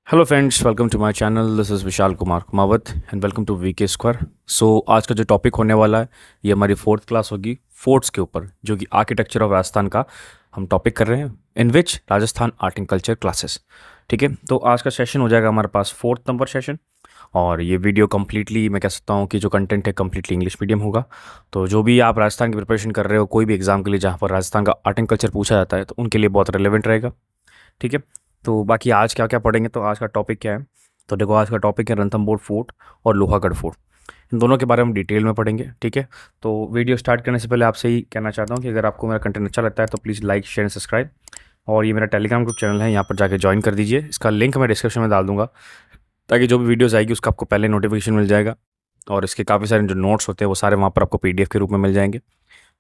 Hello friends, welcome to my channel. This is Vishal Kumar Kumawat and welcome to VK square. So आज का जो topic होने वाला है ये हमारी फोर्थ क्लास होगी फोर्ट्स के ऊपर, जो कि आर्किटेक्चर ऑफ राजस्थान का हम टॉपिक कर रहे हैं, in which Rajasthan art and culture classes. ठीक है, तो आज का सेशन हो जाएगा हमारे पास फोर्थ नंबर सेशन। और ये वीडियो कम्प्लीटली मैं कह सकता हूँ कि जो कंटेंट है कम्प्लीटली इंग्लिश मीडियम होगा। तो जो भी आप राजस्थान की प्रिपरेशन कर रहे हो, कोई भी एग्जाम के लिए जहाँ पर राजस्थान का आर्ट एंड कल्चर पूछा जाता है, तो उनके लिए बहुत रेलिवेंट रहेगा। ठीक है, तो बाकी आज क्या क्या पढ़ेंगे, तो आज का टॉपिक क्या है। तो देखो, आज का टॉपिक है रणथंभौर फोर्ट और लोहागढ़ फोर्ट। इन दोनों के बारे में डिटेल में पढ़ेंगे। ठीक है, तो वीडियो स्टार्ट करने से पहले आपसे ही कहना चाहता हूँ कि अगर आपको मेरा कंटेंट अच्छा लगता है तो please like share and subscribe. और ये मेरा टेलीग्राम ग्रुप चैनल है, यहाँ पर जाके ज्वाइन कर दीजिए। इसका लिंक मैं डिस्क्रिप्शन में डाल दूंगा, ताकि जो भी वीडियोज़ आएगी उसका आपको पहले नोटिफिकेशन मिल जाएगा। और इसके काफ़ी सारे जो नोट्स होते हैं वो सारे वहाँ पर आपको पीडीएफ के रूप में मिल जाएंगे।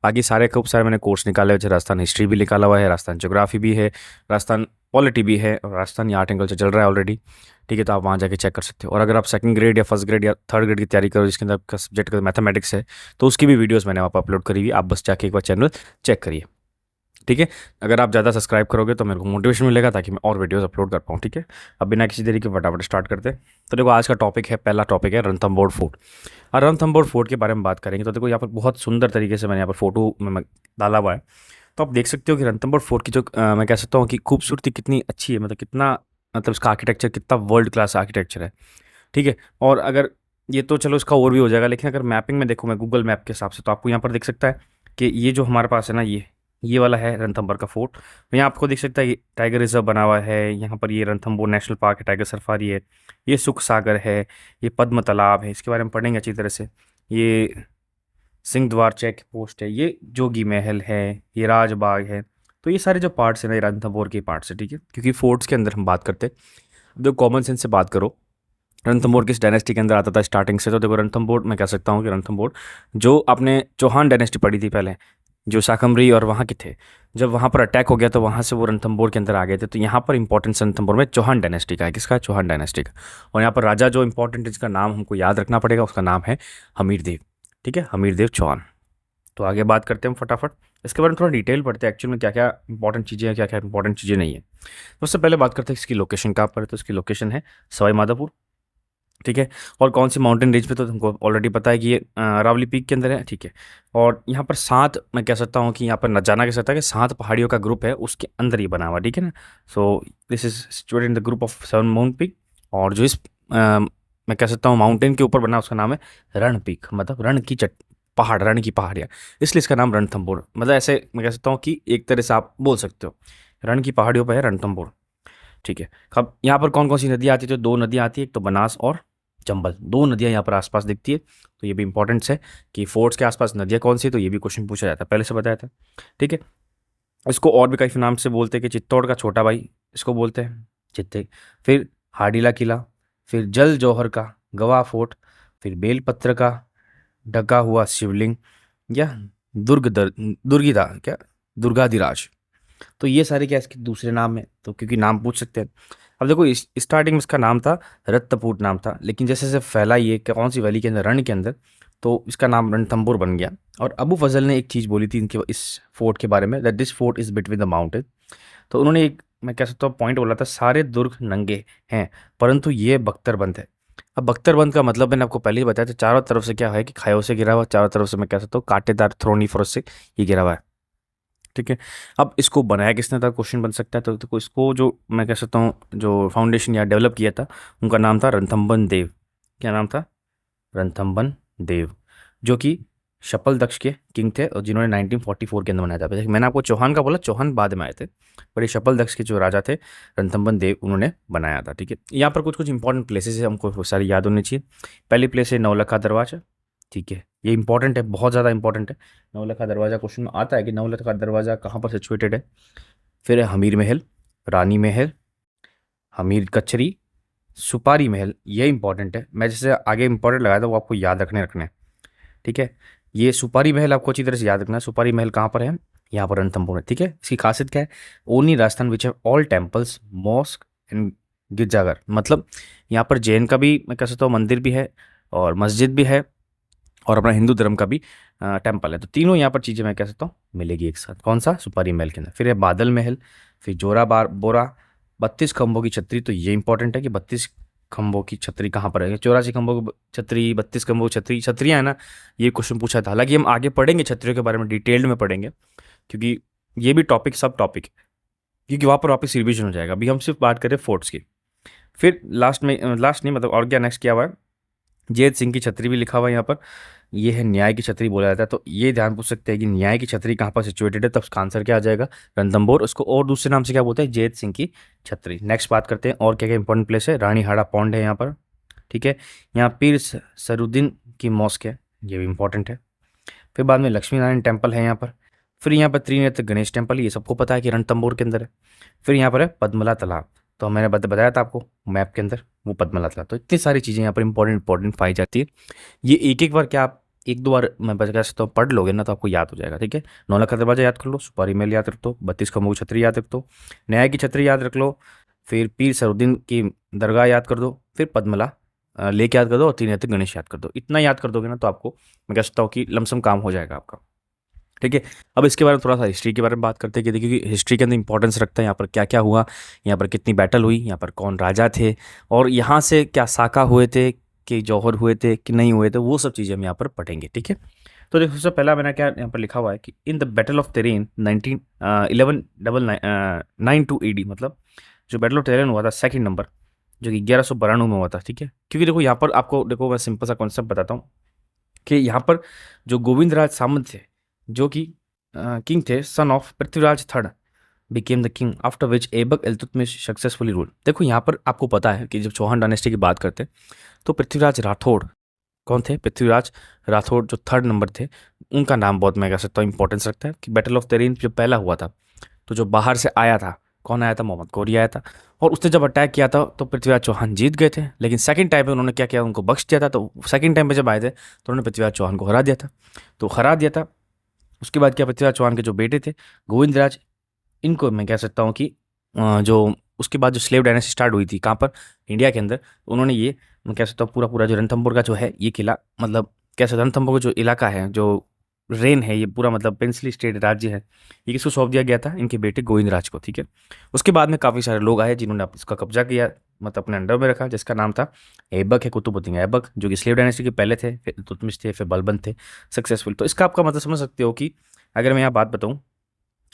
बाकी सारे खूब सारे मैंने कोर्स निकाले हुए, जैसे राजस्थान हिस्ट्री भी निकाला हुआ है, राजस्थान ज्योग्राफी भी है, राजस्थान पॉलिटी भी है, और राजस्थान आर्ट एंड कल्चर चल रहा है ऑलरेडी। ठीक है, तो आप वहाँ जाके चेक कर सकते हो। और अगर आप सेकंड ग्रेड या फर्स्ट ग्रेड या थर्ड ग्रेड की तैयारी करो, जिसके अंदर आपका सब्जेक्ट का मैथमेटिक्स है, तो उसकी भी वीडियोस मैंने वहाँ पर अपलोड करी हुई, आप बस जाके एक बार चैनल चेक करिए। ठीक है, अगर आप ज़्यादा सब्सक्राइब करोगे तो मेरे को मोटिवेशन मिलेगा, ताकि मैं और वीडियोस अपलोड कर पाऊँ। ठीक है, अब बिना किसी देरी के फटाफट स्टार्ट करते हैं। तो देखो, आज का टॉपिक है, पहला टॉपिक है रणथंभौर फोर्ट। और रणथंभौर फोर्ट के बारे में बात करेंगे तो देखो, यहाँ पर बहुत सुंदर तरीके से मैंने यहाँ पर फोटो में डाला हुआ है। तो आप देख सकते हो कि रणथंभौर फोर्ट की जो मैं कह सकता हूँ कि खूबसूरती कितनी अच्छी है, मतलब कितना, मतलब इसका आर्किटेक्चर कितना वर्ल्ड क्लास आर्किटेक्चर है। ठीक है, और अगर ये तो चलो इसका और भी हो जाएगा, लेकिन अगर मैपिंग में देखो मैं गूगल मैप के हिसाब से, तो आपको यहाँ पर दिख सकता है कि ये जो हमारे पास है ना, ये वाला है रणथंभौर का फोर्ट। तो यहाँ आपको दिख सकता है ये टाइगर रिजर्व बना हुआ है, यहाँ पर ये रणथंभौर नेशनल पार्क है, टाइगर सफारी है, ये सुख सागर है, ये पद्म तालाब है, इसके बारे में पढ़ेंगे अच्छी तरह से। ये सिंह द्वार चेक पोस्ट है, ये जोगी महल है, ये राजबाग है। तो ये सारे जो पार्ट्स हैं ना, ये रणथंभौर के पार्ट्स है। ठीक है, क्योंकि फोर्ट्स के अंदर हम बात करते हैं, जो कॉमन सेंस से बात करो, रणथंभौर किस डायनेस्टी के अंदर आता था स्टार्टिंग से। तो देखो, रणथंभौर मैं कह सकता हूँ कि रणथंभौर, जो आपने चौहान डायनेस्टी पढ़ी थी पहले, जो शाकंभरी और वहाँ के थे, जब वहाँ पर अटैक हो गया तो वहाँ से वो रणथंभौर के अंदर आ गए थे। तो यहाँ पर इंपॉर्टेंस रणथंभौर में चौहान डायनेस्टी का है। किसका? चौहान डायनेस्टी का। और यहाँ पर राजा जो इंपॉर्टेंट है, जिसका नाम हमको याद रखना पड़ेगा, उसका नाम है हमीरदेव। ठीक है, हमीरदेव चौहान। तो आगे बात करते हैं हम फटाफट, इसके बारे में थोड़ा डिटेल पढ़ते हैं एक्चुअल में क्या क्या इंपॉर्टेंट चीज़ें हैं, क्या क्या इंपॉर्टेंट चीज़ें नहीं है। तो उससे पहले बात करते हैं इसकी लोकेशन कहाँ पर है। तो इसकी लोकेशन है सवाई माधोपुर। ठीक है, और कौन सी माउंटेन रेंज पे, तो तुमको ऑलरेडी पता है कि ये अरावली पीक के अंदर है। ठीक है, और यहाँ पर सात, मैं कह सकता हूँ कि यहाँ पर न जाना कह सकता है कि सात पहाड़ियों का ग्रुप है, उसके अंदर ये बना हुआ। ठीक है ना, so this is situated in the group of 7 mount peak. और जो इस मैं कह सकता हूँ माउंटेन के ऊपर बना, उसका नाम है रण पीक, मतलब रण की पहाड़, रण की पहाड़ियाँ, इसलिए इसका नाम रणथंभौर। मतलब ऐसे मैं कह सकता हूँ कि एक तरह से आप बोल सकते हो, रण की पहाड़ियों पर है रणथंभौर। ठीक है, अब यहाँ पर कौन कौन सी नदियाँ आती है, तो दो नदियाँ आती है, एक तो बनास और चंबल, दो नदियाँ यहाँ पर आसपास दिखती है। तो ये भी इंपॉर्टेंट है कि फोर्ट्स के आसपास नदियाँ कौन सी, तो ये भी क्वेश्चन पूछा जाता है, पहले से बताया था। ठीक है, इसको और भी कई नाम से बोलते हैं कि चित्तौड़ का छोटा भाई इसको बोलते हैं, चित्ते। फिर हाडीला किला, फिर जल जौहर का गवा फोर्ट, फिर बेलपत्र का ढका हुआ शिवलिंग, या दुर्गिदा क्या, दुर्गाधिराज। तो ये सारे क्या इसके दूसरे नाम है, तो क्योंकि नाम पूछ सकते हैं। अब देखो, स्टार्टिंग में इसका नाम था रत्तपूट नाम था, लेकिन जैसे जैसे फैला ये कौन सी वैली के अंदर, रण के अंदर, तो इसका नाम रणथंभौर बन गया। और अबू फजल ने एक चीज़ बोली थी इनके इस फोर्ट के बारे में, that this fort is between the mountain. तो उन्होंने एक, मैं कह सकता हूँ, पॉइंट बोला था, सारे दुर्ग नंगे हैं परंतु ये बख्तरबंद है। अब बख्तरबंद का मतलब मैंने आपको पहले ही बताया था, चारों तरफ से क्या है कि खाइयों से घिरा हुआ, चारों तरफ से मैं कह सकता हूँ कांटेदार थ्रोनी फॉरेस्ट से ये घिरा हुआ है। ठीक है, अब इसको बनाया किसने था, क्वेश्चन बन सकता है। तो देखो, इसको जो मैं कह सकता हूँ जो फाउंडेशन या डेवलप किया था, उनका नाम था रणथंबन देव। क्या नाम था? रणथंबन देव, जो कि शपल दक्ष के किंग थे, और जिन्होंने 1944 के अंदर बनाया था। जैसे मैंने आपको चौहान का बोला, चौहान बाद में आए थे, पर ये शपल दक्ष के जो राजा थे रणथंबन देव, उन्होंने बनाया था। ठीक है, यहाँ पर कुछ कुछ इंपॉर्टेंट प्लेसेस है, हमको सारी याद होनी चाहिए। पहली प्लेस है नौलखा दरवाजा। ठीक है, ये इंपॉर्टेंट है, बहुत ज़्यादा इंपॉर्टेंट है। नौलखा दरवाज़ा क्वेश्चन में आता है कि नौलखा दरवाज़ा कहाँ पर सिचुएटेड है। फिर है हमीर महल, रानी महल, हमीर कचरी, सुपारी महल, ये इंपॉर्टेंट है। मैं जैसे आगे इंपॉर्टेंट लगाया था वो आपको याद रखने हैं। ठीक है, ये सुपारी महल आपको अच्छी तरह से याद रखना है। सुपारी महल कहाँ पर है? यहाँ पर रणथंभौर है। ठीक है, इसकी खासियत क्या है? Only Rajasthan which have all temples, mosque and गिरजाघर, मतलब यहाँ पर जैन का भी मैं कह सकता हूँ मंदिर भी है, और मस्जिद भी है, और अपना हिंदू धर्म का भी टेम्पल है। तो तीनों यहाँ पर चीज़ें मैं कह सकता हूँ मिलेगी एक साथ। कौन सा? सुपारी महल के अंदर। फिर है बादल महल, फिर जोरा बोरा, 32 खंभों की छतरी, तो ये इंपॉर्टेंट है कि 32 खंभों की छतरी कहाँ पर है। 84 खंभों की छतरी, 32 खंभों की छतरी, छतरियाँ है ना, ये क्वेश्चन पूछा था। हालांकि हम आगे पढ़ेंगे छतरियों के बारे में, डिटेल्ड में पढ़ेंगे, क्योंकि ये भी टॉपिक सब टॉपिक है, क्योंकि वहाँ पर वापस रिविजन हो जाएगा। अभी हम सिर्फ बात करें फोर्ट्स की। फिर लास्ट में, लास्ट नहीं मतलब, और क्या नेक्स्ट क्या हुआ है, जैत सिंह की छतरी भी लिखा हुआ है यहाँ पर। ये है न्याय की छतरी बोला जाता है। तो ये ध्यान पूछ सकते हैं कि न्याय की छतरी कहाँ पर सिचुएटेड है, तब उसका आंसर क्या आ जाएगा, रणथंभौर। उसको और दूसरे नाम से क्या बोलते हैं, जैत सिंह की छतरी। नेक्स्ट बात करते हैं और क्या क्या इंपॉर्टेंट प्लेस है। रानी हाड़ा पॉन्ड है यहाँ पर, ठीक है। यहाँ पीर सरुद्दीन की मॉस्क है, ये भी इंपॉर्टेंट है। फिर बाद में लक्ष्मी नारायण टेम्पल है यहाँ पर। फिर यहाँ पर त्रिनेत्र गणेश टेम्पल, ये सबको पता है कि रणथंभौर के अंदर है। फिर यहाँ पर है पद्मला तालाब, तो मैंने बताया था आपको मैप के अंदर, वो पद्मला तालाब। तो इतनी सारी चीज़ें यहाँ पर इंपॉर्टेंट पाई जाती है। ये एक एक बार क्या आप एक दो बार मैं बता सकता हूँ पढ़ लोगे ना, तो आपको याद हो जाएगा, ठीक है। नौलखा दरवाजा याद कर लो, सुपारी महल याद रख दो, 32 खंभों की छतरी याद रख दो, न्याय की छतरी याद रख लो, फिर पीर सरुद्दीन की दरगाह याद कर दो, फिर पद्मला लेक याद कर दो, और त्रिनेत्र गणेश याद कर दो। इतना याद कर दोगे ना, तो आपको मैं कह सकता हूँ कि लमसम काम हो जाएगा आपका, ठीक है। अब इसके बारे में थोड़ा सा हिस्ट्री के बारे में बात करते हैं कि देखिए कि हिस्ट्री के अंदर इंपॉर्टेंस रखता है यहाँ पर क्या क्या हुआ, यहाँ पर कितनी बैटल हुई, यहाँ पर कौन राजा थे, और यहाँ से क्या साका हुए थे, कि जौहर हुए थे कि नहीं हुए थे, वो सब चीज़ें हम यहाँ पर पढ़ेंगे, ठीक है। तो देखो सबसे पहला मैंने क्या यहाँ पर लिखा हुआ है कि in the battle of Tarain 1192 AD, मतलब जो बैटल ऑफ तेरेन हुआ था सेकंड नंबर, जो कि 1192 में हुआ था, ठीक है। क्योंकि देखो यहाँ पर आपको, देखो मैं सिंपल सा कॉन्सेप्ट बताता हूँ कि यहाँ पर जो गोविंद राज सामंत थे, जो कि किंग थे, son of Prithviraj third, became the king after which Aibak Iltutmish successfully rule. देखो यहाँ पर आपको पता है कि जब चौहान डायनेस्टी की बात करते हैं, तो पृथ्वीराज राठौड़ कौन थे, पृथ्वीराज राठौड़ जो थर्ड नंबर थे, उनका नाम बहुत मैं कह सकता हूँ इंपॉर्टेंस रखता है। कि बैटल ऑफ तेरीन जो पहला हुआ था, तो जो बाहर से आया था, कौन आया था, मोहम्मद गौरी आया था, और उसने जब अटैक किया था तो पृथ्वीराज चौहान जीत गए थे। लेकिन सेकंड टाइम पे उन्होंने क्या किया, उनको बख्श दिया था। तो सेकंड टाइम पे जब आए थे तो उन्होंने पृथ्वीराज चौहान को हरा दिया था। तो हरा दिया था, उसके बाद क्या, पृथ्वीराज चौहान के जो बेटे थे गोविंद राज, इनको मैं कह सकता हूँ कि जो उसके बाद जो स्लेव डायनेस्टी स्टार्ट हुई थी कहाँ पर, इंडिया के अंदर, उन्होंने ये मैं कह सकता हूँ पूरा पूरा जो रणथंभौर का जो है ये किला, मतलब कैसे रणथंभौर का जो इलाका है, जो रेन है, ये पूरा मतलब पेंसिली स्टेट राज्य है, ये किसको सौंप दिया गया था, इनके बेटे गोविंद राज को, ठीक है। उसके बाद में काफ़ी सारे लोग आए जिन्होंने इसका कब्जा किया, मतलब अपने अंडर में रखा, जिसका नाम था ऐबक है, कुतुबुद्दीन ऐबक, जो कि स्लेव डायनेस्टी के पहले थे, फिर इल्तुतमिश थे, फिर बलबन थे सक्सेसफुल। तो इसका आपका मतलब समझ सकते हो कि अगर मैं यहाँ बात बताऊँ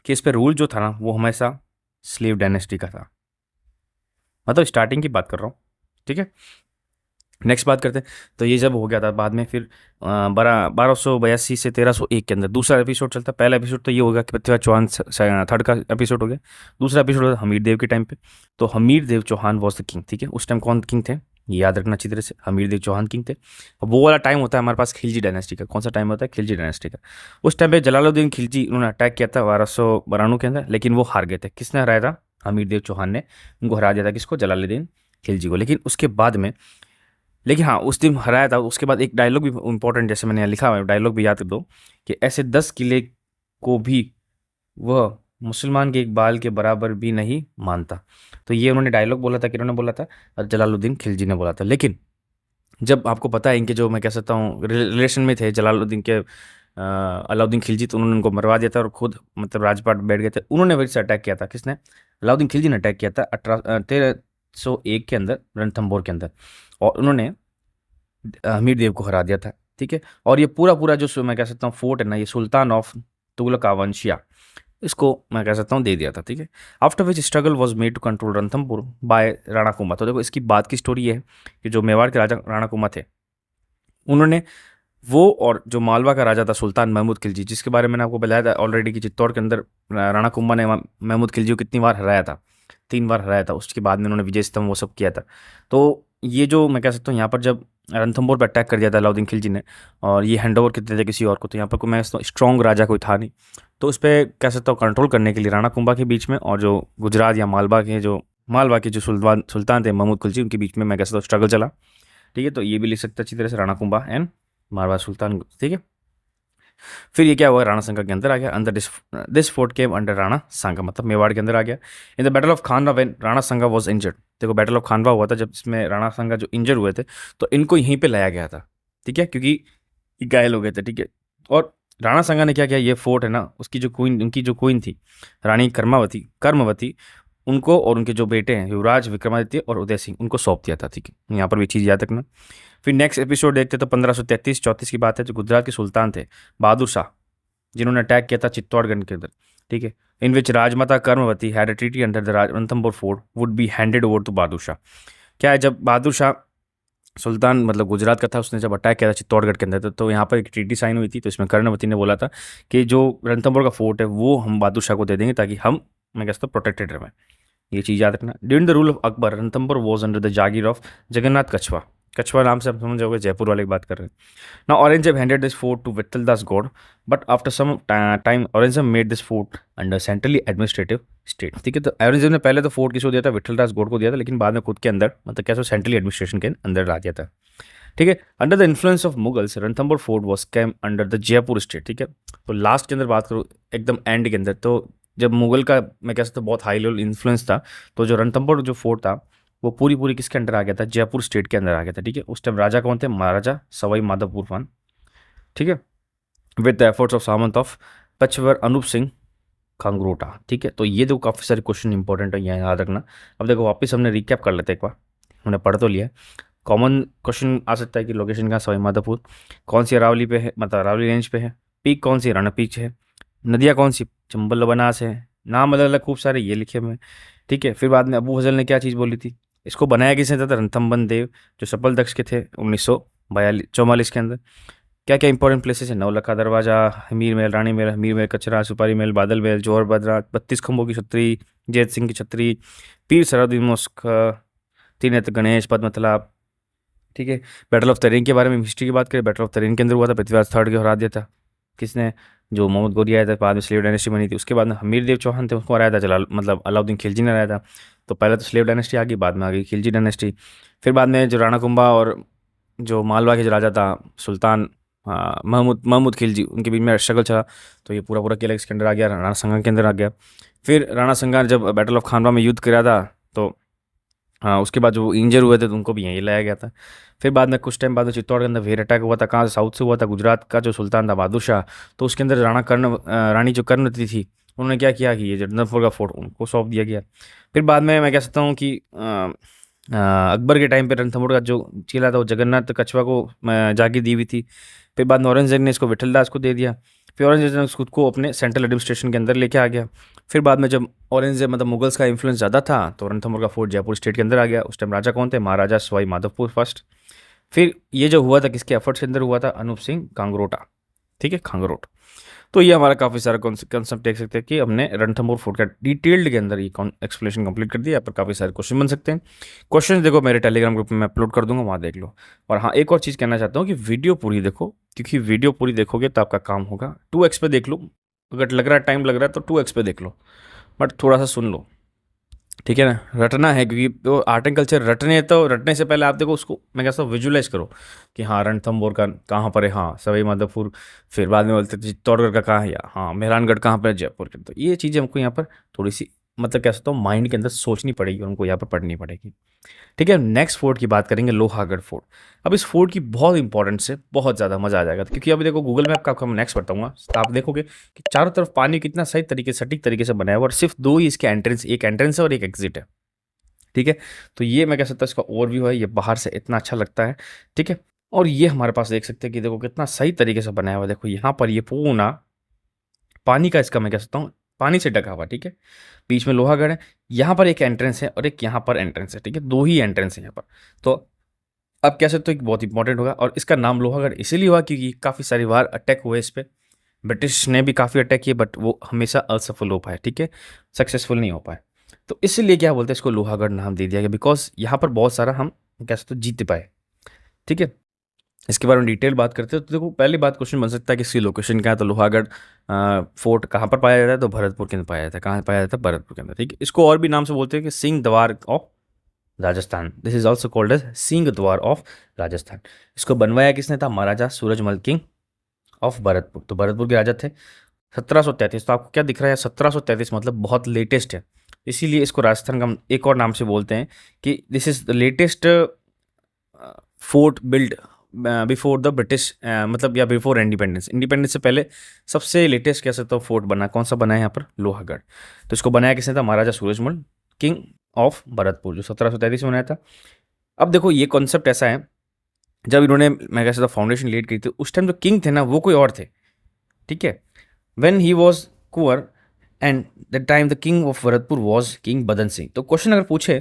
कि इस पर रूल जो था ना, वो हमेशा स्लेव डायनेस्टी का था, मतलब स्टार्टिंग की बात कर रहा हूँ, ठीक है। नेक्स्ट बात करते हैं। तो ये जब हो गया था बाद में, फिर 1282 से 1301 के अंदर दूसरा एपिसोड चलता। पहला एपिसोड तो ये होगा कि पृथ्वीराज चौहान, थर्ड का एपिसोड हो गया। दूसरा एपिसोड होगा हमीर देव के टाइम पे। तो हमीर देव चौहान वॉज द किंग, ठीक है। उस टाइम कौन किंग थे, ये याद रखना अच्छी तरह से, हमीर देव चौहान किंग थे। अब वो वाला टाइम होता है हमारे पास खिलजी डायनेस्टी का। कौन सा टाइम होता है, खिलजी डायनेस्टी का। उस टाइम पे जलालुद्दीन खिलजी उन्होंने अटैक किया था 1292 के अंदर, लेकिन वो हार गए थे। किसने हराया था, हमीर देव चौहान ने उनको हरा दिया था, किसको, जलालुद्दीन खिलजी को। लेकिन उसके बाद में, लेकिन हाँ उस दिन हराया था। उसके बाद एक डायलॉग भी इंपॉर्टेंट, जैसे मैंने यहाँ लिखा हुआ है, डायलॉग भी याद कर दो कि ऐसे 10 किले को भी वह मुसलमान के एक बाल के बराबर भी नहीं मानता। तो ये उन्होंने डायलॉग बोला था, कि उन्होंने बोला था, और जलालुद्दीन खिलजी ने बोला था। लेकिन जब आपको पता है इनके जो मैं कह सकता हूँ रिलेशन में थे जलालुद्दीन के अलाउद्दीन खिलजी, तो उन्होंने उनको मरवा दिया था और खुद मतलब राजपाट बैठ गए थे। उन्होंने वही से अटैक किया था, किसने, अलाउद्दीन खिलजी ने अटैक किया था 1301 के अंदर रणथंभौर के अंदर, और उन्होंने हमीर देव को हरा दिया था, ठीक है। और ये पूरा पूरा जो मैं कह सकता हूँ फोर्ट है ना, ये सुल्तान ऑफ तुगलकावंशिया, इसको मैं कह सकता हूँ दे दिया था, ठीक है। After which struggle was made to control Ranthambore by Rana Kumbha. तो देखो इसकी बात की स्टोरी है कि जो मेवाड़ के राजा राणा कुंभा थे, उन्होंने वो, और जो मालवा का राजा था सुल्तान महमूद खिलजी, जिसके बारे में मैंने आपको बताया था ऑलरेडी कि चित्तौड़ के अंदर राणा कुंभा ने महमूद खिलजी को कितनी बार हराया था, 3 बार हराया था। उसके बाद में उन्होंने विजय स्तंभ वो सब किया था। तो ये जो मैं कह सकता हूँ यहाँ पर जब रणथंभौर पर अटैक कर दिया था अलाउद्दीन खिलजी ने, और ये हैंड ओवर कर दिया था किसी और को, तो यहाँ पर कोई मैं स्ट्रॉन्ग राजा कोई था नहीं। तो उस पर कह सकता हूँ कंट्रोल करने के लिए राणा कुंभा के बीच में और जो गुजरात या मालवा के जो सुल्तान थे महमूद खिलजी, उनके बीच में मैं कह सकता हूँ स्ट्रगल चला, ठीक है। तो ये भी लिख सकते अच्छी तरह से, राणा कुंभा एंड मारवाड़ सुल्तान, ठीक है। फिर ये क्या हुआ, राणा सांगा के अंदर आ गया, अंदर this fort came under Rana Sanga, मतलब मेवाड़ के अंदर आ गया। In the battle of Khanwa when Rana Sanga was injured. देखो बैटल ऑफ खानवा हुआ था जब इसमें राणा सांगा जो इंजर हुए थे, तो इनको यहीं पे लाया गया था, ठीक है, क्योंकि ये घायल हो गए थे, ठीक है। और राणा सांगा ने क्या किया, ये फोर्ट है ना, उसकी जो क्वीन, उनकी जो क्वीन थी रानी कर्मवती, उनको और उनके जो बेटे हैं युवराज, विक्रमादित्य और उदय सिंह, उनको सौंप दिया था। ठीक है, यहाँ पर भी चीज़ याद रखना। फिर नेक्स्ट एपिसोड देखते तो 1533-34 की बात है, जो गुजरात के सुल्तान थे बहादुर शाह, जिन्होंने अटैक किया था चित्तौड़गढ़ के अंदर। ठीक है, in which Rajmata Karmavati had a treaty under the Ranthambore fort would be handed over to Bahadur Shah. क्या है, जब बहादुर शाह सुल्तान मतलब गुजरात का था, उसने जब अटैक किया था चित्तौड़गढ़ के अंदर, तो यहाँ पर एक ट्रीटी साइन हुई थी। तो इसमें कर्णवती ने बोला था कि जो रणथंभौर का फोर्ट है वो हम बहादुर शाह को दे देंगे, ताकि हम, मैं कहता हूँ, प्रोटेक्टेड रहें। ये चीज़ याद रखना। During the rule of Akbar, Ranthambore was under the Jagir of Jagannath कछवा। कछवा नाम से आप समझ जाओगे, जयपुर वाले की बात कर रहे हैं। Now Aurangzeb handed this fort to Vittaldas God, but after some time Aurangzeb made this fort under centrally administrative state। ठीक है, तो औरंगजेब ने पहले तो फोर्ट किसको दिया था, विठलदास गौड़ को दिया था, लेकिन बाद में खुद के अंदर मतलब कैसे सेंट्रली एडमिनिस्ट्रेशन के अंदर ला दिया था। ठीक है, under the influence of Mughals Ranthambore fort was came under the Jaipur state. ठीक है, तो लास्ट के अंदर बात करूँ एकदम एंड के अंदर, तो जब मुगल का मैं कह सकता हूँ बहुत हाई लेवल इन्फ्लुएंस था, तो जो रणथंभौर जो फोर्ट था वो पूरी पूरी किसके अंडर आ गया था, जयपुर स्टेट के अंदर आ गया था। ठीक है, उस टाइम राजा कौन थे, महाराजा सवाई माधवपुर खान। ठीक है, with the efforts of Samant of Pachwar Anup Singh Khangarota. ठीक है, तो ये देखो काफ़ी सारे क्वेश्चन इंपॉर्टेंट है, यहाँ याद रखना। अब देखो वापस हमने रिकैप कर लेते एक बार, हमने पढ़ तो लिया। कॉमन क्वेश्चन आ सकता है कि लोकेशन कहाँ, सवाई माधोपुर। कौन सी अरावली पे है, मतलब अरावली रेंज पे है। पीक कौन सी, रणपीच है। नदियाँ कौन सी, चंबल बनास है। नाम अलग अलग खूब सारे ये लिखे हुए हैं। ठीक है, फिर बाद में अबू फजल ने क्या चीज़ बोली थी, इसको बनाया किसने था, रणथंभन देव, जो सफल दक्ष के थे 1944 के अंदर। क्या क्या इंपॉर्टेंट प्लेसेस है, नौलखा दरवाजा, हमीर महल, रानी महल, हमीर महल, कचरा, सुपारी महल, बादल महल, जौहर बदरा, 32 खंभों की छतरी, जैत सिंह की छतरी, पीर सरहदी मुस्क, त्रिनेत्र गणेश, पद्म तालाब। ठीक है, बैटल ऑफ तरीन के बारे में हिस्ट्री की बात करें, बैटल ऑफ तरीन के अंदर हुआ था, पृथ्वीराज थर्ड को हरा दिया था किसने, जो मोहम्मद गोरी आया था, बाद में स्लेव डायनेस्टी बनी थी। उसके बाद में हमीर देव चौहान थे, उसको हराया था जलाल मतलब अलाउद्दीन खिलजी ने हराया था। तो पहले तो स्लेव डायनेस्टी आ गई, बाद में आ गई खिलजी डायनेस्टी। फिर बाद में जो राणा कुंभा और जो मालवा के जो राजा था सुल्तान महमूद महमूद खिलजी, उनके बीच में स्ट्रगल चला, तो ये पूरा पूरा किला इसके अंदर आ गया, राणा संगा के अंदर आ गया। फिर राणा संगा जब बैटल ऑफ खानवा में युद्ध करा था, तो हाँ उसके बाद जो इंजर हुए थे तो उनको भी यहीं लाया गया था। फिर बाद में कुछ टाइम बाद चित्तौड़ के अंदर वेर अटैक हुआ था, कहाँ से, साउथ से हुआ था, गुजरात का जो सुल्तान था बहादुर शाह, तो उसके अंदर रानी जो कर्णवती थी, उन्होंने क्या किया कि ये रणथंभौर का फोर्ट उनको सौंप दिया गया। फिर बाद में मैं कह सकता हूँ कि अकबर के टाइम पे रणथंभौर का जो किला था वो जगन्नाथ कछवा को जागीर दी हुई थी। फिर बाद में औरंगजेब ने इसको विठलदास को दे दिया। फिर औरंगजेब ने खुद को अपने सेंट्रल एडमिनिस्ट्रेशन के अंदर लेके आ गया। फिर बाद में जब औरंगजेब मतलब मुगल्स का इन्फ्लुएंस ज़्यादा था, तो रणथंभौर का फोर्ट जयपुर स्टेट के अंदर आ गया। उस टाइम राजा कौन थे, महाराजा सवाई माधवपुर फर्स्ट। फिर ये जो हुआ था किसके एफर्ट्स के अंदर हुआ था, अनूप सिंह कांगरोटा। ठीक है, खांगरोट। तो ये हमारा काफ़ी सारा कंसेप्ट देख सकते हैं कि हमने रणथंभौर फोर्ट का डिटेल्ड के अंदर ये एक्सप्लेनेशन कंप्लीट कर दिया। यहाँ पर काफ़ी सारे क्वेश्चन बन सकते हैं। क्वेश्चन देखो मेरे टेलीग्राम ग्रुप में मैं अपलोड कर दूंगा, वहाँ देख लो। और हाँ, एक और चीज़ कहना चाहता हूँ कि वीडियो पूरी देखो, क्योंकि वीडियो पूरी देखोगे तो आपका काम होगा। 2x पे देख लो, अगर लग रहा है टाइम लग रहा है तो 2x पे देख लो, बट थोड़ा सा सुन लो। ठीक है ना, रटना है, क्योंकि तो आर्ट एंड कल्चर रटने, तो रटने से पहले आप देखो उसको, मैं कहता हूँ विजुलाइज करो कि हाँ रणथंभौर का कहाँ पर है, हाँ सवाई माधोपुर, फिर बाद में बोलते चित्तौड़गढ़ का कहाँ है, या हाँ मेहरानगढ़ कहाँ पर है, जयपुर के। तो ये चीज़ें हमको यहाँ पर थोड़ी सी मतलब कह सकता हूँ माइंड के अंदर सोचनी पड़ेगी, उनको यहाँ पर पढ़नी पड़ेगी। ठीक है, नेक्स्ट फोर्ट की बात करेंगे, लोहागढ़ फोर्ट। अब इस फोर्ट की बहुत इंपॉर्टेंस है, बहुत ज़्यादा मज़ा आ जाएगा, क्योंकि अभी देखो गूगल मैप का आपको मैं नेक्स्ट बताऊंगा, तो आप देखोगे कि चारों तरफ पानी कितना सही तरीके से, सटीक तरीके से बनाया हुआ, और सिर्फ दो ही इसके एंट्रेंस, एक एंट्रेंस है और एक एग्जिट है। ठीक है, तो ये मैं कह सकता हूँ इसका ओवरव्यू है, ये बाहर से इतना अच्छा लगता है। ठीक है, और ये हमारे पास देख सकते हैं कि देखो कितना सही तरीके से बनाया हुआ है। देखो यहाँ पर ये पूरा पानी का, इसका मैं कह सकता हूँ पानी से ढका हुआ। ठीक है, बीच में लोहागढ़ है, यहाँ पर एक एंट्रेंस है और एक यहाँ पर एंट्रेंस है। ठीक है, दो ही एंट्रेंस है यहाँ पर। तो अब कह सकते हो कि बहुत इंपॉर्टेंट होगा, और इसका नाम लोहागढ़ इसीलिए हुआ क्योंकि काफ़ी सारी बार अटैक हुए इस पर, ब्रिटिश ने भी काफ़ी अटैक किए, बट वो हमेशा असफल हो पाए। ठीक है, सक्सेसफुल नहीं हो पाए, तो इसलिए क्या बोलते हैं इसको लोहागढ़ नाम दे दिया गया, बिकॉज यहाँ पर बहुत सारा हम कह सकते हो जीत पाए। ठीक है, इसके बारे में डिटेल बात करते हैं, तो देखो पहली बात क्वेश्चन बन सकता है कि इसकी लोकेशन क्या है, तो लोहागढ़ फोर्ट कहाँ पर पाया जाता है, तो भरतपुर के अंदर पाया जाता है। कहाँ पाया जाता है, भरतपुर के अंदर। ठीक है, इसको और भी नाम से बोलते हैं कि Singh Dwar of Rajasthan, this is also called as Singh Dwar of Rajasthan. इसको बनवाया किसने था, महाराजा सूरजमल किंग ऑफ भरतपुर। तो भरतपुर के राजा थे 1733। तो आपको क्या दिख रहा है, 1733 मतलब बहुत लेटेस्ट है, इसीलिए इसको राजस्थान का एक और नाम से बोलते हैं कि this is the latest fort build before the British, मतलब या बिफोर इंडिपेंडेंस। इंडिपेंडेंस से पहले सबसे लेटेस्ट कह सकता हूँ फोर्ट बना, कौन सा बना है यहाँ पर, लोहागढ़। तो इसको बनाया किसने था, महाराजा सूरजमल किंग ऑफ भरतपुर, जो 1733 में बनाया था। अब देखो ये कॉन्सेप्ट ऐसा है, जब इन्होंने मैं कह सकता फाउंडेशन लीड की थी, उस टाइम जो किंग थे ना वो कोई और थे, ठीक है। When he was Kunwar and the time the king of Bharatpur was king बदन सिंह। तो क्वेश्चन अगर पूछे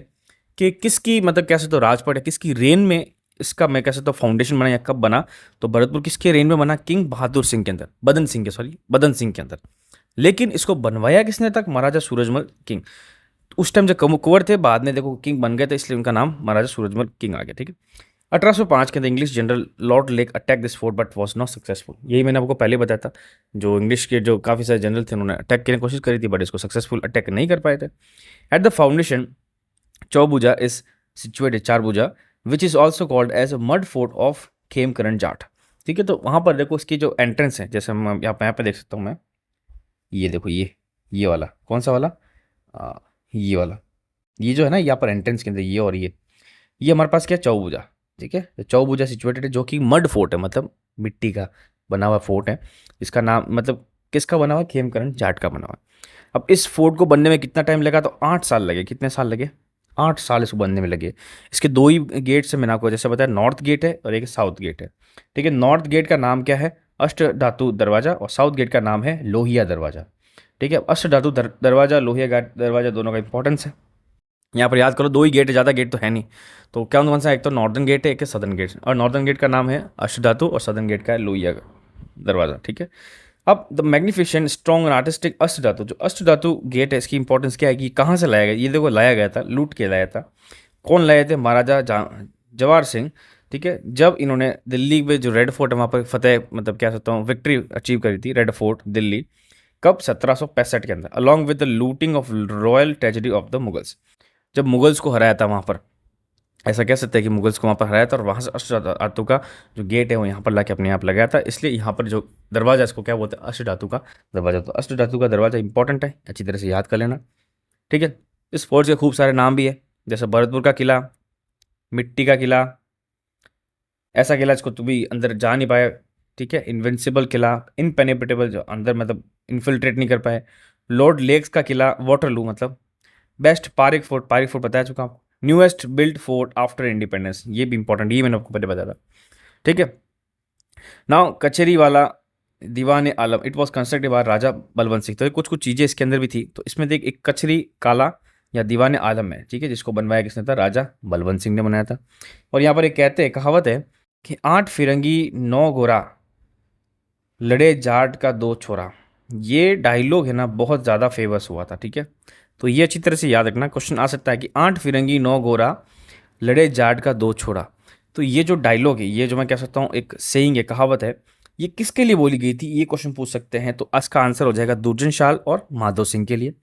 कि किसकी मतलब कह सकते हो राजपाट है, किसकी रेन में इसका मैं कह सकता हूँ फाउंडेशन बना या कब बना, तो भरतपुर किसके रेन में बना, किंग बहादुर सिंह के अंदर, बदन सिंह के सॉरी बदन सिंह के अंदर। लेकिन इसको बनवाया किसने तक, महाराजा सूरजमल किंग। उस टाइम जब कुंवर थे, बाद में देखो किंग बन गए थे, इसलिए उनका नाम महाराजा सूरजमल किंग आ गया, ठीक है। 1805 के अंदर English general Lord lake attack this fort but was not successful. यही मैंने आपको पहले बताया था, जो इंग्लिश के जो काफ़ी सारे जनरल थे उन्होंने अटैक करने की कोशिश करी थी, बट इसको सक्सेसफुल अटैक नहीं कर पाए थे। At the foundation Chaubuja is situated, Charbhuja, which is also called as a mud fort of Khemkaran Jat, ठीक है। तो वहाँ पर देखो इसकी जो एंट्रेंस है, जैसे हम यहाँ पे देख सकता हूँ मैं, ये देखो ये वाला कौन सा वाला, ये वाला, ये जो है ना यहाँ पर एंट्रेंस के अंदर ये और ये हमारे पास क्या है, चौबुजा, ठीक है। चौबुजा सिचुएटेड है, जो कि मड फोर्ट है, मतलब मिट्टी का बना हुआ फोर्ट है। इसका नाम मतलब किसका बना हुआ, खेमकरण जाट का बना हुआ। अब इस फोर्ट को बनने में कितना टाइम लगा, तो 8 साल लगे। कितने साल लगे, 8 साल इसको बनने में लगे। इसके 2 ही गेट से मैंने आपको जैसे बताया, नॉर्थ गेट है और एक साउथ गेट है, ठीक है। नॉर्थ गेट का नाम क्या है, अष्ट धातु दरवाजा, और साउथ गेट का नाम है लोहिया दरवाजा, ठीक है। अष्ट धातु दरवाजा, लोहिया दरवाजा, दोनों का इंपॉर्टेंस है। यहाँ पर याद करो, 2 ही गेट है, ज़्यादा गेट तो है नहीं। तो क्या कौन सा, एक तो नॉर्दर्न गेट है, एक है सदर्न गेट, और नॉर्दर्न गेट का नाम है अष्टधातु और सदर्न गेट का है लोहिया दरवाजा, ठीक है। अब the magnificent strong and artistic ashtadhatu, जो अष्टधातु गेट है, इसकी इंपॉर्टेंस क्या है कि कहाँ से लाया गया, ये देखो लाया गया था, लूट के लाया था। कौन लाए थे, महाराजा जवाहर सिंह, ठीक है। जब इन्होंने दिल्ली में जो रेड फोर्ट है वहाँ पर फतेह मतलब क्या सकता हूँ विक्ट्री अचीव करी थी, रेड फोर्ट दिल्ली, कब, 1765 के अंदर, along with the looting of royal tragedy of the Mughals. जब मुगल्स को हराया था वहाँ पर, ऐसा कह सकते हैं कि मुगल्स को वहाँ पर हराया था, और वहाँ से अष्टधातु का जो गेट है वो यहाँ पर लाके अपने आप लगाया था। इसलिए यहाँ पर जो दरवाजा, इसको क्या बोलते हैं, अष्टधातु का दरवाजा। तो अष्टधातु का दरवाजा इंपॉर्टेंट है, अच्छी तरह से याद कर लेना, ठीक है। इस फोर्ट के खूब सारे नाम भी है, जैसे भरतपुर का किला, मिट्टी का किला, ऐसा किला जिसको तुम भी अंदर जा नहीं पाए, ठीक है, इन्विंसिबल किला, इनपेनिट्रेबल, जो अंदर मतलब इन्फिल्ट्रेट नहीं कर पाए, लॉर्ड लेक्स का किला, वाटरलू मतलब, बेस्ट पारिक फोर्ट बता चुका हूँ, newest build fort after independence, ये भी इंपॉर्टेंट, ये मैंने आपको पहले बताया था, ठीक है। नाउ कचेरी वाला दीवान आलम, इट वॉज कंस्ट्रक्टेड बाय राजा बलवंत सिंह। तो कुछ कुछ चीज़ें इसके अंदर भी थी, तो इसमें देख एक कचरी काला या दीवान आलम है, ठीक है, जिसको बनवाया किसने था, राजा बलवंत सिंह ने बनाया था। और यहाँ पर एक कहते हैं, कहावत है कि 8 फिरंगी 9 गोरा, लड़े जाट का 2 छोरा। ये डायलॉग है ना बहुत ज़्यादा फेमस हुआ था, ठीक है। तो ये अच्छी तरह से याद रखना, क्वेश्चन आ सकता है कि 8 फिरंगी 9 गोरा, लड़े जाट का 2 छोरा। तो ये जो डायलॉग है, ये जो मैं कह सकता हूँ एक सेइंग है, कहावत है, ये किसके लिए बोली गई थी, ये क्वेश्चन पूछ सकते हैं। तो इसका आंसर हो जाएगा दुर्जन शाल और माधो सिंह के लिए।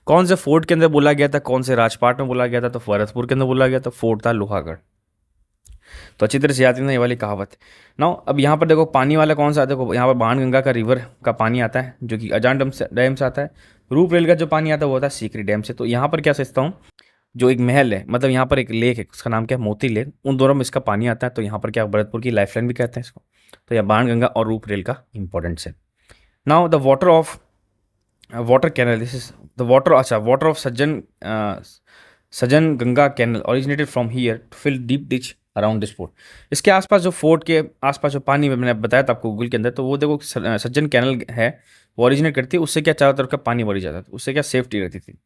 कौन से फोर्ट के अंदर बोला गया था, कौन से राजपाट में बोला गया था, तो भरतपुर के अंदर बोला गया था, फोर्ट था लोहागढ़। तो अच्छी तरह से याद रखना ये वाली कहावत। नाउ अब यहाँ पर देखो पानी वाला कौन सा है, देखो यहाँ पर बाणगंगा का रिवर का पानी आता है, जो कि अजान डैम से आता है। रूप रेल का जो पानी आता है वो आता है सीकरी डैम से। तो यहाँ पर क्या सोचता हूँ, जो एक महल है, मतलब यहाँ पर एक लेक है, उसका नाम क्या है, मोती लेक, उन दोनों में इसका पानी आता है। तो यहाँ पर क्या भरतपुर की लाइफलाइन भी कहते हैं इसको। तो यह बाणगंगा और रूप रेल का इंपॉर्टेंस है। Now the water canal, this is the water, अच्छा, water of Sajjan Ganga canal originated from here to fill deep ditch around this fort. इसके आसपास जो फोर्ट के आसपास जो पानी मैंने बताया था आपको गूगल के अंदर, तो वो देखो सज्जन कैनल है, वो ओरिजिनेट करती है, उससे क्या चारों तरफ का पानी भरी जाता था, उससे क्या सेफ्टी रहती थी।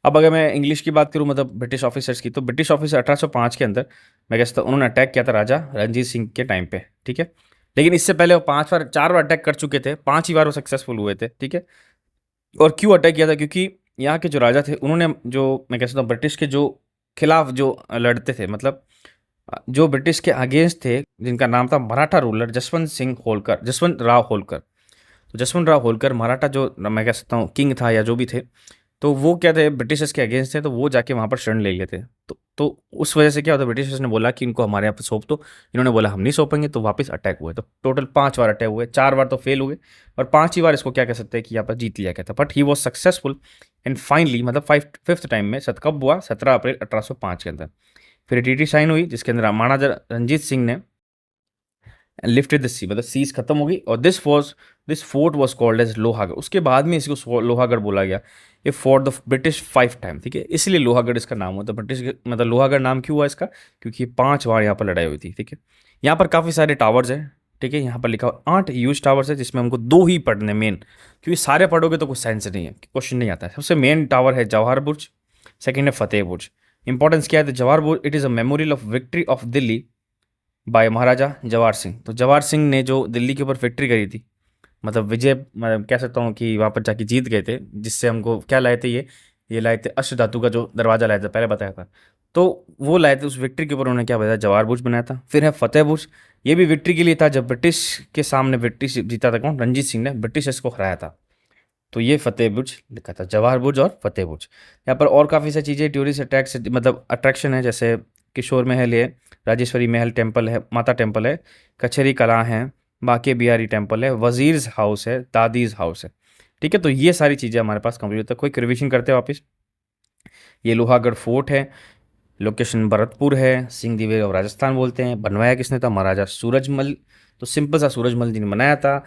अब अगर मैं इंग्लिश की बात करूँ, मतलब ब्रिटिश ऑफिसर्स की, तो ब्रिटिश ऑफिसर 1805 के अंदर मैं कहता हूँ उन्होंने अटैक किया था राजा रणजीत सिंह के टाइम पे, ठीक है। लेकिन इससे पहले वो 4 बार अटैक कर चुके थे, 5 ही बार वो सक्सेसफुल हुए थे, ठीक है। और क्यों अटैक किया था, क्योंकि यहाँ के जो राजा थे उन्होंने, जो मैं कहता हूँ ब्रिटिश के जो खिलाफ जो लड़ते थे, मतलब जो ब्रिटिश के अगेंस्ट थे, जिनका नाम था मराठा रूलर जसवंत राव होलकर। तो जसवंत राव होलकर मराठा जो मैं कह सकता हूँ किंग था या जो भी थे, तो वो क्या थे, ब्रिटिशर्स के अगेंस्ट थे, तो वो जाके वहाँ पर शरण ले लेते। तो उस वजह से क्या होता, ब्रिटिशर्स ने बोला कि इनको हमारे यहाँ पर सौंप दो, इन्होंने बोला हम नहीं सौंपेंगे, तो वापस अटैक हुए। तो टोटल 5 बार अटैक हुए, 4 बार तो फेल हुए, और 5 ही बार इसको क्या कह सकते हैं कि यहाँ पर जीत लिया गया था। But he was successful and finally, मतलब 5th टाइम में, कब हुआ, 17 अप्रैल 1805 के अंदर। फिर ट्रीटी साइन हुई, जिसके अंदर महाराजा रंजीत सिंह ने एंड लिफ्टेड द सी, मतलब सीज खत्म हो गई, और this fort was called as Lohagarh. उसके बाद में इसको लोहागढ़ बोला गया, ये फॉर द ब्रिटिश 5 टाइम, ठीक है, इसलिए लोहागढ़ इसका नाम होता है। ब्रिटिश मतलब लोहागढ़ नाम क्यों हुआ इसका, क्योंकि 5 बार यहाँ पर लड़ाई हुई थी, ठीक है। यहाँ पर काफ़ी सारे टावर्स हैं, ठीक है, यहाँ पर लिखा हुआ 8 ह्यूज टावर्स है, जिसमें हमको 2 ही पढ़ने मेन, क्योंकि सारे पढ़ोगे तो कुछ सेंस नहीं है, क्वेश्चन नहीं आता है। सबसे मेन टावर है जवाहर बुर्ज, सेकेंड है फतेह बुर्ज। इंपॉर्टेंस क्या है, तो Jawahar Burj it is a memorial of victory of Delhi by Maharaja Jawahar Singh. तो जवाहर सिंह ने जो दिल्ली के ऊपर विक्ट्री करी थी, मतलब विजय, मैं कह सकता हूँ कि वहाँ पर जाके जीत गए थे, जिससे हमको क्या लाए थे, ये लाए थे अष्ट धातु का जो दरवाजा लाया था, पहले बताया था। तो वो लाए थे, उस विक्ट्री के ऊपर उन्होंने क्या बताया, जवाहर बुर्ज बनाया था। फिर है फतेह बुर्ज, ये भी विक्ट्री के लिए था, जब ब्रिटिश के सामने ब्रिटिश जीता था, कौन, रंजीत सिंह ने ब्रिटिशर्स को हराया था। तो ये फतेह बुर्ज लिखा था, जवाहर बुर्ज और फतेह बुर्ज। यहाँ पर और काफ़ी सारी चीज़ें टूरिस्ट अट्रैक्ट मतलब अट्रैक्शन है, जैसे किशोर महल है, राजेश्वरी महल टेम्पल है, माता टेम्पल है, कचहरी कला है, बाके बिहारी टेम्पल है, वजीर्स हाउस है, दादीज हाउस है, ठीक है। तो ये सारी चीज़ें हमारे पास कंप्लीट होता है। कोई रिविजन करते हैं वापस। ये लोहागढ़ फोर्ट है, लोकेशन भरतपुर है, सिंह दिवे ऑफ राजस्थान बोलते हैं। बनवाया किसने था, महाराजा सूरजमल। तो सिंपल सा सूरजमल जी ने बनाया था,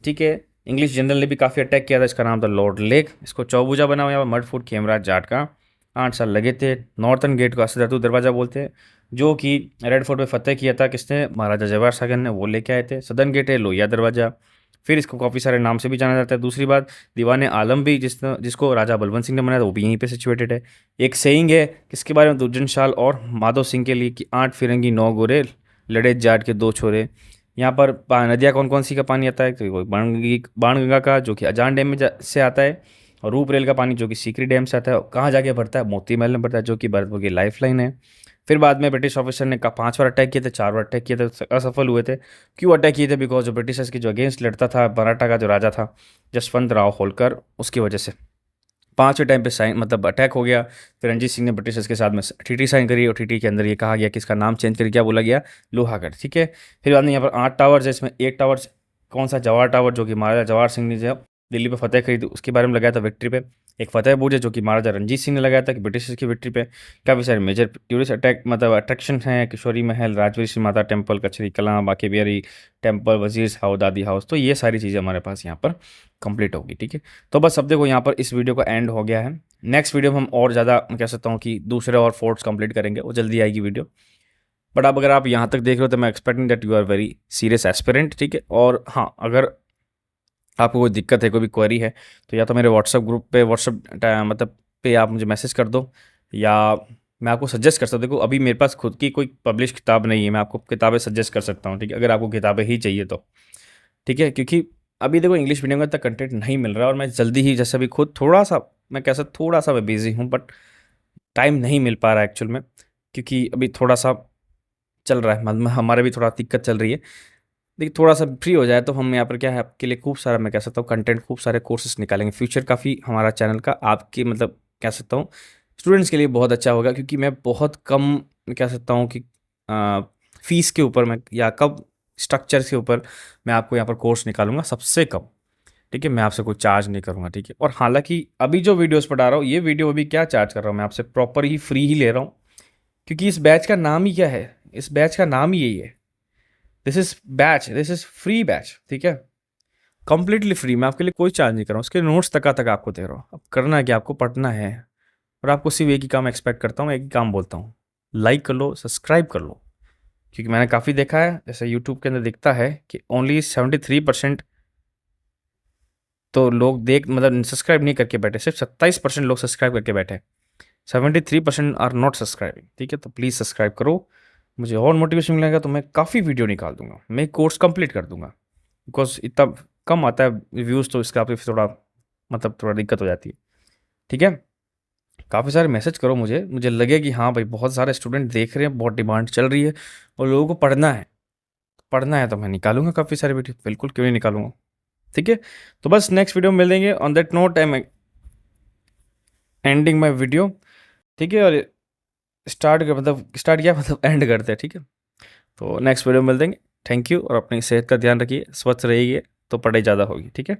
ठीक है। इंग्लिश जनरल ने भी काफ़ी अटैक किया था, इसका नाम था लॉर्ड लेक। इसको चौबुजा बना हुआ है, मड फोर्ट खेमराज जाट का। 8 साल लगे थे। नॉर्थन गेट को अष्टधातु दरवाजा बोलते हैं, जो कि रेड फोर्ट पे फतेह किया था किसने, महाराजा जवाहर सागर ने, वो लेके आए थे। सदर्न गेट है लोहिया दरवाजा। फिर इसको काफ़ी सारे नाम से भी जाना जाता है। दूसरी बात, दीवान आलम भी जिसको राजा बलवंत सिंह ने बनाया था, वो भी यहीं पे सिचुएटेड है। एक सेइंग है किसके बारे में, दुर्जन शाल और माधव सिंह के लिए, कि 8 फिरंगी 9 गोरे, लड़े जाट के 2 छोरे। यहाँ पर नदियाँ कौन कौन सी का पानी आता है, तो बाणगंगा का, जो कि अजान डैम में से आता है, और रूप रेल का पानी जो कि सीकरी डैम से आता है। कहाँ जाके भरता है, मोती महल में भरता है, जो कि भरतपुर की लाइफ लाइन है। फिर बाद में ब्रिटिश ऑफिसर ने 5 बार अटैक किए थे, 4 बार अटैक किए थे, असफल हुए थे। क्यों अटैक किए थे, बिकॉज जो ब्रिटिशर्स की जो अगेंस्ट लड़ता था, मराठा का जो राजा था जसवंत राव होलकर, उसकी वजह से 5वें टाइम पे साइन मतलब अटैक हो गया। फिर रणजीत सिंह ने ब्रिटिशर्स के साथ में ट्रीटी साइन करी, और ट्रीटी के अंदर ये कहा गया कि इसका नाम चेंज करके क्या बोला गया, लोहागढ़, ठीक है। फिर बाद में यहाँ पर 8 टावर्स है, इसमें एक टावर कौन सा, जवाहर टावर, जो कि महाराजा जवाहर सिंह ने जब दिल्ली पे फतेह करी थी उसके बारे में लगाया था विक्ट्री पे। एक फतेह बुर्ज है, जो कि महाराजा रंजीत सिंह ने लगाया था कि ब्रिटिशर्स की विक्ट्री पे। काफ़ी सारे मेजर टूरिस्ट मतलब अट्रैक्शन हैं, किशोरी महल, राजवीर श्री माता टेम्पल, कचहरी कला, बाके बिहारी टेम्पल, वजीर्स हाउस, दादी हाउस। तो ये सारी चीज़ें हमारे पास यहाँ पर कंप्लीट होगी, ठीक है। तो बस अब देखो यहाँ पर इस वीडियो का एंड हो गया है। नेक्स्ट वीडियो में हम और ज़्यादा, मैं कह सकता हूँ कि दूसरे और फोर्ट्स कंप्लीट करेंगे, वो जल्दी आएगी वीडियो। बट अब अगर आप यहाँ तक देख रहे हो तो मैं expecting that you are very serious aspirant, ठीक है। और हाँ, अगर आपको कोई दिक्कत है, कोई भी क्वेरी है, तो या तो मेरे व्हाट्सअप ग्रुप पे मतलब पे आप मुझे मैसेज कर दो, या मैं आपको सजेस्ट कर सकता हूँ। देखो अभी मेरे पास खुद की कोई पब्लिश किताब नहीं है, मैं आपको किताबें सजेस्ट कर सकता हूँ, ठीक है, अगर आपको किताबें ही चाहिए तो, ठीक है। क्योंकि अभी देखो इंग्लिश मीडियम का इतना कंटेंट नहीं मिल रहा, और मैं जल्दी ही, जैसे अभी खुद थोड़ा सा, मैं कह सकता थोड़ा सा मैं बिजी हूँ, बट टाइम नहीं मिल पा रहा है एक्चुअल में, क्योंकि अभी थोड़ा सा चल रहा है, मतलब हमारे भी थोड़ा दिक्कत चल रही है। देखिए थोड़ा सा फ्री हो जाए तो हम यहाँ पर क्या है, आपके लिए खूब सारा, मैं कह सकता हूँ कंटेंट, खूब सारे कोर्सेज निकालेंगे। फ्यूचर काफ़ी हमारा चैनल का आपके मतलब कह सकता हूँ स्टूडेंट्स के लिए बहुत अच्छा होगा, क्योंकि मैं बहुत कम, मैं कह सकता हूँ कि फीस के ऊपर मैं, या कब स्ट्रक्चर के ऊपर मैं आपको यहाँ पर कोर्स निकालूंगा सबसे कम, ठीक है। मैं आपसे कोई चार्ज नहीं करूँगा, ठीक है। और हालांकि अभी जो वीडियोस पढ़ा रहा हूँ, ये वीडियो अभी क्या चार्ज कर रहा हूँ, मैं आपसे प्रॉपर ही फ्री ही ले रहा हूँ, क्योंकि इस बैच का नाम ही क्या है, इस बैच का नाम ही यही है, दिस इज फ्री बैच, ठीक है, कंप्लीटली फ्री। मैं आपके लिए कोई चार्ज नहीं कर रहा हूँ, उसके नोट्स तक आपको दे रहा हूँ। अब करना है कि आपको पढ़ना है, और आपको सिर्फ एक ही काम एक्सपेक्ट करता हूँ, एक ही काम बोलता हूँ, लाइक कर लो, सब्सक्राइब कर लो। क्योंकि मैंने काफ़ी देखा है, जैसे यूट्यूब के अंदर दिखता है कि ओनली 73% तो लोग मतलब सब्सक्राइब नहीं करके बैठे, सिर्फ 27% लोग सब्सक्राइब करके बैठे, 73% आर नॉट सब्सक्राइबिंग, ठीक है। तो प्लीज़ सब्सक्राइब करो, मुझे और मोटिवेशन मिलेगा, तो मैं काफ़ी वीडियो निकाल दूंगा, मैं कोर्स कंप्लीट कर दूंगा। बिकॉज इतना कम आता है व्यूज़, तो इसका फिर थोड़ा मतलब थोड़ा दिक्कत हो जाती है, ठीक है। काफ़ी सारे मैसेज करो मुझे लगे कि हाँ भाई बहुत सारे स्टूडेंट देख रहे हैं, बहुत डिमांड चल रही है, और लोगों को पढ़ना है तो मैं निकालूंगा काफ़ी सारे वीडियो, बिल्कुल क्यों नहीं निकालूंगा, ठीक है। तो बस नेक्स्ट वीडियो में मिल देंगे। On that note I am ending my video, ठीक है। और स्टार्ट किया मतलब एंड करते हैं, ठीक है। तो नेक्स्ट वीडियो में मिल देंगे। थैंक यू, और अपनी सेहत का ध्यान रखिए, स्वस्थ रहिए, तो पढ़ाई ज़्यादा होगी, ठीक है।